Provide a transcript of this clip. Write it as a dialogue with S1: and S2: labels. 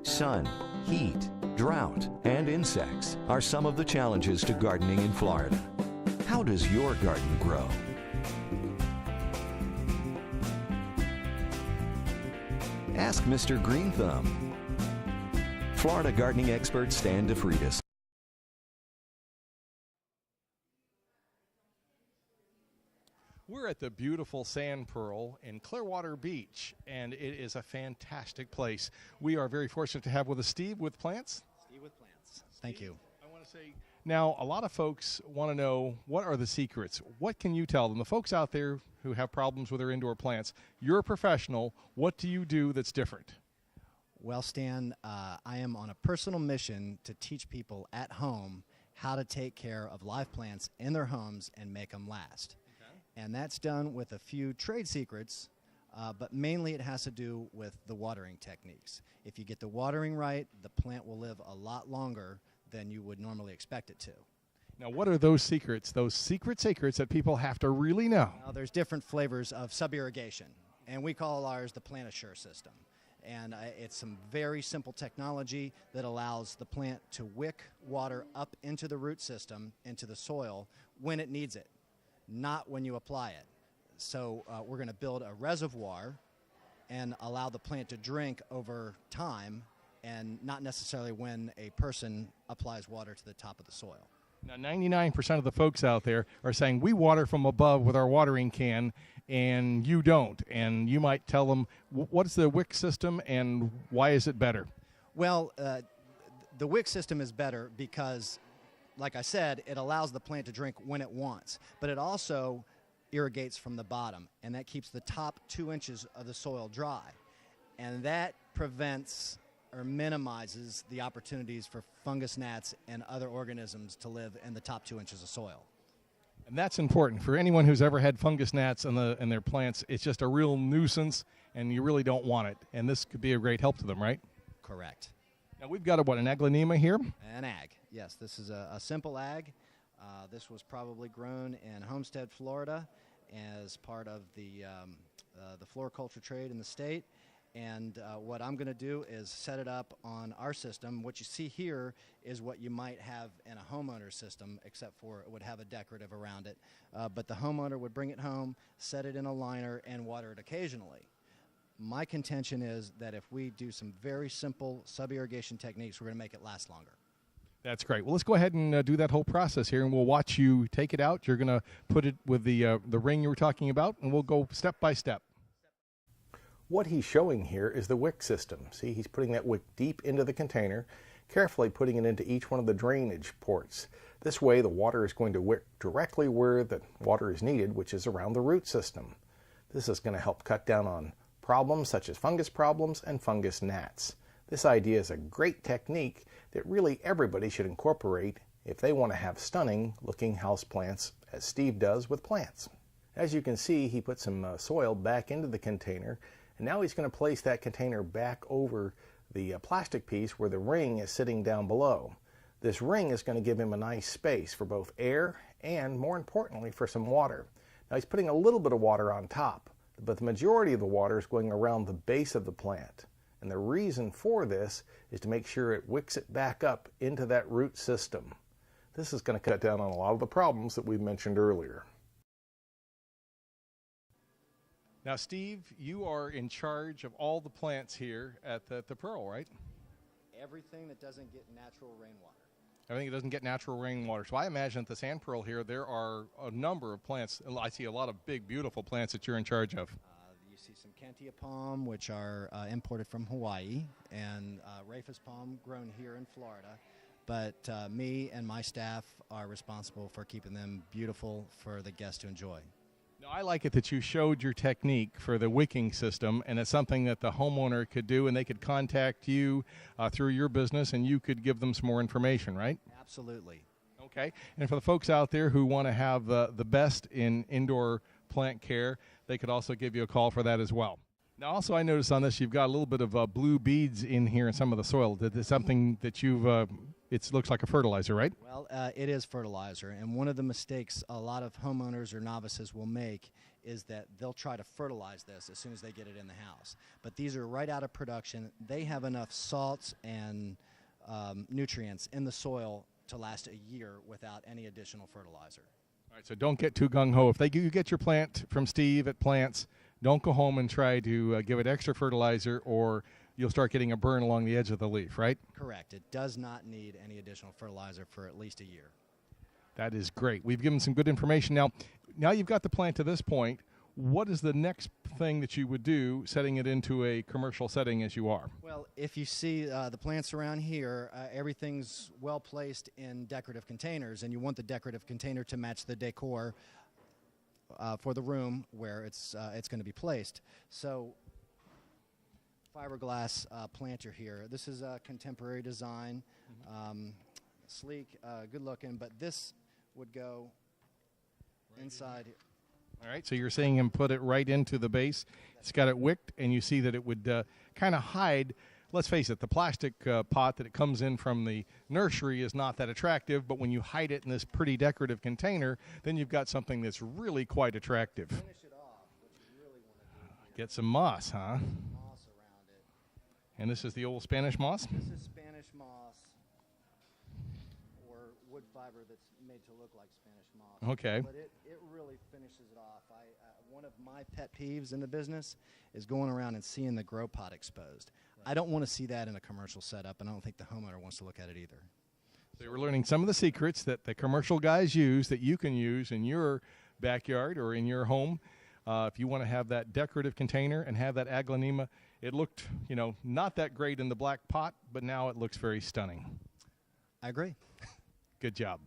S1: Sun, heat, drought, and insects are some of the challenges to gardening in Florida. How does your garden grow? Ask Mr. Greenthumb. Florida gardening expert Stan DeFritas.
S2: We're at the beautiful Sand Pearl in Clearwater Beach, and it is a fantastic place. We are very fortunate to have with us Steve with PLANTZ.
S3: Steve with PLANTZ. Thank you.
S2: I want to say, now a lot of folks want to know, what are the secrets? What can you tell them? The folks out there who have problems with their indoor plants, you're a professional. What do you do that's different?
S3: Well, Stan, I am on a personal mission to teach people at home how to take care of live plants in their homes and make them last. And that's done with a few trade secrets, but mainly it has to do with the watering techniques. If you get the watering right, the plant will live a lot longer than you would normally expect it to.
S2: Now, what are those secrets that people have to really know?
S3: Now, there's different flavors of sub-irrigation, and we call ours the Plant Assure system. And it's some very simple technology that allows the plant to wick water up into the root system, into the soil, when it needs it, not when you apply it. So we're going to build a reservoir and allow the plant to drink over time, and not necessarily when a person applies water to the top of the soil.
S2: Now, 99% of the folks out there are saying we water from above with our watering can, and you don't. And you might tell them, what's the wick system and why is it better?
S3: Well, the wick system is better because, like I said, it allows the plant to drink when it wants, but it also irrigates from the bottom, and that keeps the top 2 inches of the soil dry. And that prevents or minimizes the opportunities for fungus gnats and other organisms to live in the top 2 inches of soil.
S2: And that's important. For anyone who's ever had fungus gnats in their plants, it's just a real nuisance, and you really don't want it. And this could be a great help to them, right?
S3: Correct.
S2: Now, we've got an aglaonema here.
S3: An ag, yes. This is a simple ag. This was probably grown in Homestead, Florida, as part of the floriculture trade in the state. And what I'm going to do is set it up on our system. What you see here is what you might have in a homeowner's system, except for it would have a decorative around it. But the homeowner would bring it home, set it in a liner, and water it occasionally. My contention is that if we do some very simple sub-irrigation techniques, we're going to make it last longer.
S2: That's great. Well, let's go ahead and do that whole process here, and we'll watch you take it out. You're going to put it with the ring you were talking about, and we'll go step by step. What he's showing here is the wick system. See, he's putting that wick deep into the container, carefully putting it into each one of the drainage ports. This way the water is going to wick directly where the water is needed, which is around the root system. This is going to help cut down on problems such as fungus problems and fungus gnats. This idea is a great technique that really everybody should incorporate if they want to have stunning looking houseplants, as Steve does with PLANTZ. As you can see, he put some soil back into the container, and now he's going to place that container back over the plastic piece where the ring is sitting down below. This ring is going to give him a nice space for both air and, more importantly, for some water. Now he's putting a little bit of water on top, but the majority of the water is going around the base of the plant. And the reason for this is to make sure it wicks it back up into that root system. This is going to cut down on a lot of the problems that we mentioned earlier. Now, Steve, you are in charge of all the plants here at the Pearl, right?
S3: Everything that doesn't get natural rainwater.
S2: Everything that doesn't get natural rainwater. So I imagine at the Sand Pearl here, there are a number of plants. I see a lot of big, beautiful plants that you're in charge of.
S3: You see some Cantia palm, which are imported from Hawaii, and Rafus palm grown here in Florida. But me and my staff are responsible for keeping them beautiful for the guests to enjoy.
S2: Now, I like it that you showed your technique for the wicking system, and it's something that the homeowner could do, and they could contact you through your business, and you could give them some more information, right?
S3: Absolutely.
S2: Okay. And for the folks out there who want to have the best in indoor plant care, they could also give you a call for that as well. Now, also, I noticed on this you've got a little bit of blue beads in here in some of the soil. Is this something that you've? It looks like a fertilizer, right?
S3: Well, it is fertilizer, and one of the mistakes a lot of homeowners or novices will make is that they'll try to fertilize this as soon as they get it in the house. But these are right out of production. They have enough salts and nutrients in the soil to last a year without any additional fertilizer.
S2: All right, so don't get too gung-ho. If you get your plant from Steve at PLANTZ, don't go home and try to give it extra fertilizer, or you'll start getting a burn along the edge of the leaf, right?
S3: Correct. It does not need any additional fertilizer for at least a year.
S2: That is great. We've given some good information. Now you've got the plant to this point. What is the next thing that you would do setting it into a commercial setting as you are?
S3: Well, if you see the plants around here, everything's well placed in decorative containers, and you want the decorative container to match the decor for the room where it's going to be placed. So fiberglass planter here. This is a contemporary design, sleek, good looking, but this would go inside.
S2: All right, so you're seeing him put it right into the base. It's got it wicked, and you see that it would kind of hide. Let's face it, the plastic pot that it comes in from the nursery is not that attractive, but when you hide it in this pretty decorative container, then you've got something that's really quite attractive.
S3: Finish it off, what you really want to do here.
S2: Get some moss, huh?
S3: Moss around it.
S2: And this is the old Spanish moss?
S3: This is Spanish moss, or wood fiber that's made to look like Spanish moss.
S2: Okay.
S3: But it really finishes it off. One of my pet peeves in the business is going around and seeing the grow pot exposed. Right. I don't want to see that in a commercial setup, and I don't think the homeowner wants to look at it either.
S2: So we're learning some of the secrets that the commercial guys use that you can use in your backyard or in your home. If you want to have that decorative container and have that aglaonema, it looked, not that great in the black pot, but now it looks very stunning.
S3: I agree.
S2: Good job.